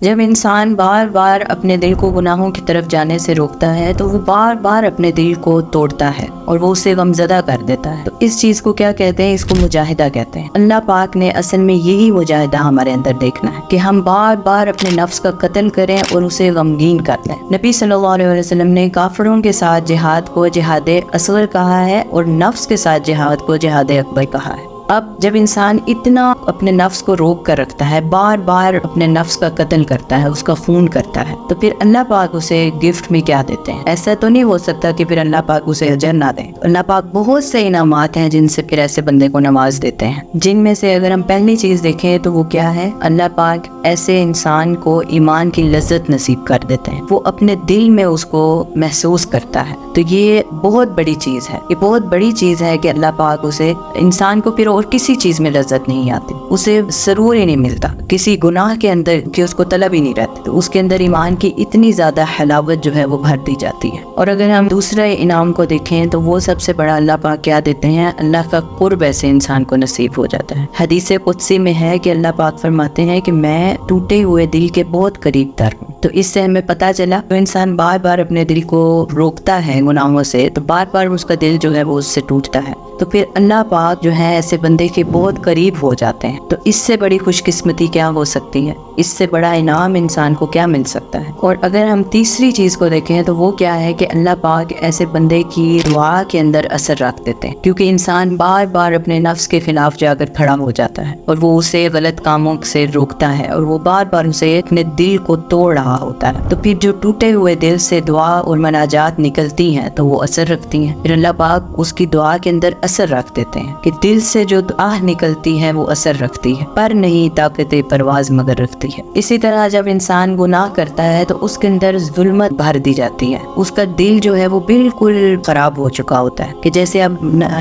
جب انسان بار بار اپنے دل کو گناہوں کی طرف جانے سے روکتا ہے تو وہ بار بار اپنے دل کو توڑتا ہے اور وہ اسے غمزدہ کر دیتا ہے. تو اس چیز کو کیا کہتے ہیں؟ اس کو مجاہدہ کہتے ہیں. اللہ پاک نے اصل میں یہی مجاہدہ ہمارے اندر دیکھنا ہے کہ ہم بار بار اپنے نفس کا قتل کریں اور اسے غمگین کر لیں. نبی صلی اللہ علیہ وسلم نے کافروں کے ساتھ جہاد کو جہاد اصغر کہا ہے اور نفس کے ساتھ جہاد کو جہاد اکبر کہا ہے. اب جب انسان اتنا اپنے نفس کو روک کر رکھتا ہے، بار بار اپنے نفس کا قتل کرتا ہے، اس کا خون کرتا ہے، تو پھر اللہ پاک اسے گفٹ میں کیا دیتے ہیں؟ ایسا تو نہیں ہو سکتا کہ پھر اللہ پاک اسے اجر نہ دیں. اللہ پاک بہت سے انعامات ہیں جن سے پھر ایسے بندے کو نواز دیتے ہیں، جن میں سے اگر ہم پہلی چیز دیکھیں تو وہ کیا ہے؟ اللہ پاک ایسے انسان کو ایمان کی لذت نصیب کر دیتے ہیں، وہ اپنے دل میں اس کو محسوس کرتا ہے. تو یہ بہت بڑی چیز ہے، یہ بہت بڑی چیز ہے کہ اللہ پاک اسے انسان کو پھر اور کسی چیز میں لذت نہیں آتی، اسے سرور ہی نہیں ملتا کسی گناہ کے اندر کہ اس کو طلب ہی نہیں رہتی، تو اس کے اندر ایمان کی اتنی زیادہ حلاوت جو ہے وہ بھر دی جاتی ہے. اور اگر ہم دوسرے انعام کو دیکھیں تو وہ سب سے بڑا اللہ پاک کیا دیتے ہیں؟ اللہ کا قرب ایسے انسان کو نصیب ہو جاتا ہے. حدیث قدسی میں ہے کہ اللہ پاک فرماتے ہیں کہ میں ٹوٹے ہوئے دل کے بہت قریب تر ہوں. تو اس سے ہمیں پتہ چلا تو انسان بار بار اپنے دل کو روکتا ہے گناہوں سے تو بار بار اس کا دل جو ہے وہ اس سے ٹوٹتا ہے، تو پھر اللہ پاک جو ہے ایسے بندے کے بہت قریب ہو جاتے ہیں. تو اس سے بڑی خوش قسمتی کیا ہو سکتی ہے؟ اس سے بڑا انعام انسان کو کیا مل سکتا ہے؟ اور اگر ہم تیسری چیز کو دیکھیں تو وہ کیا ہے کہ اللہ پاک ایسے بندے کی دعا کے اندر اثر رکھ دیتے ہیں، کیونکہ انسان بار بار اپنے نفس کے خلاف جا کر کھڑا ہو جاتا ہے اور وہ اسے غلط کاموں سے روکتا ہے اور وہ بار بار اسے اپنے دل کو توڑ رہا ہوتا ہے. تو پھر جو ٹوٹے ہوئے دل سے دعا اور مناجات نکلتی ہیں تو وہ اثر رکھتی ہیں، پھر اللہ پاک اس کی دعا کے اندر اثر رکھ دیتے ہیں کہ دل سے جو دعا نکلتی ہے وہ اثر رکھتی ہے، پر نہیں طاقت پرواز مگر رکھتی ہے. اسی طرح جب انسان گناہ کرتا ہے تو اس کے اندر ظلمت بھر دی جاتی ہے، اس کا دل جو ہے وہ بالکل خراب ہو چکا ہوتا ہے کہ جیسے اب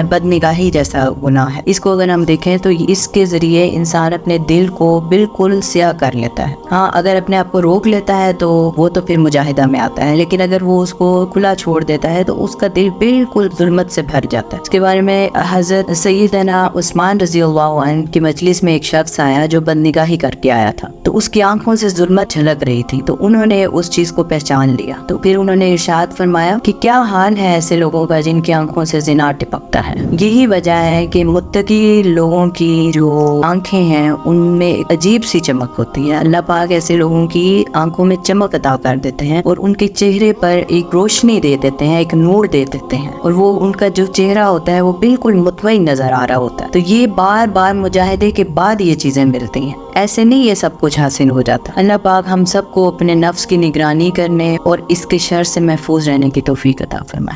بد نگاہی جیسا گناہ ہے. اس کو اگر ہم دیکھیں تو اس کے ذریعے انسان اپنے دل کو بالکل سیاہ کر لیتا ہے. ہاں اگر اپنے آپ کو روک لیتا ہے تو وہ تو پھر مجاہدہ میں آتا ہے، لیکن اگر وہ اس کو کھلا چھوڑ دیتا ہے تو اس کا دل بالکل ظلمت سے بھر جاتا ہے. اس کے بارے میں حضرت سیدنا عثمان رضی اللہ عنہ کی مجلس میں ایک شخص آیا جو بد نگاہی کر کے آیا تھا، تو اس کی آنکھوں سے ظلمت جھلک رہی تھی، تو انہوں نے اس چیز کو پہچان لیا. تو پھر انہوں نے ارشاد فرمایا کہ کیا حال ہے ایسے لوگوں کا جن کی آنکھوں سے زنا ٹپکتا ہے. یہی وجہ ہے کہ متقی لوگوں کی جو آنکھیں ہیں ان میں ایک عجیب سی چمک ہوتی ہے. اللہ پاک ایسے لوگوں کی آنکھوں میں چمک عطا کر دیتے ہیں اور ان کے چہرے پر ایک روشنی دے دیتے ہیں، ایک نور دے دیتے ہیں، اور وہ ان کا جو چہرہ ہوتا ہے وہ بالکل مطمئن نظر آ رہا ہوتا ہے. تو یہ بار بار مجاہدے کے بعد یہ چیزیں ملتی ہیں، ایسے نہیں یہ سب کچھ حاصل ہو جاتا. اللہ پاک ہم سب کو اپنے نفس کی نگرانی کرنے اور اس کے شر سے محفوظ رہنے کی توفیق عطا فرمائے.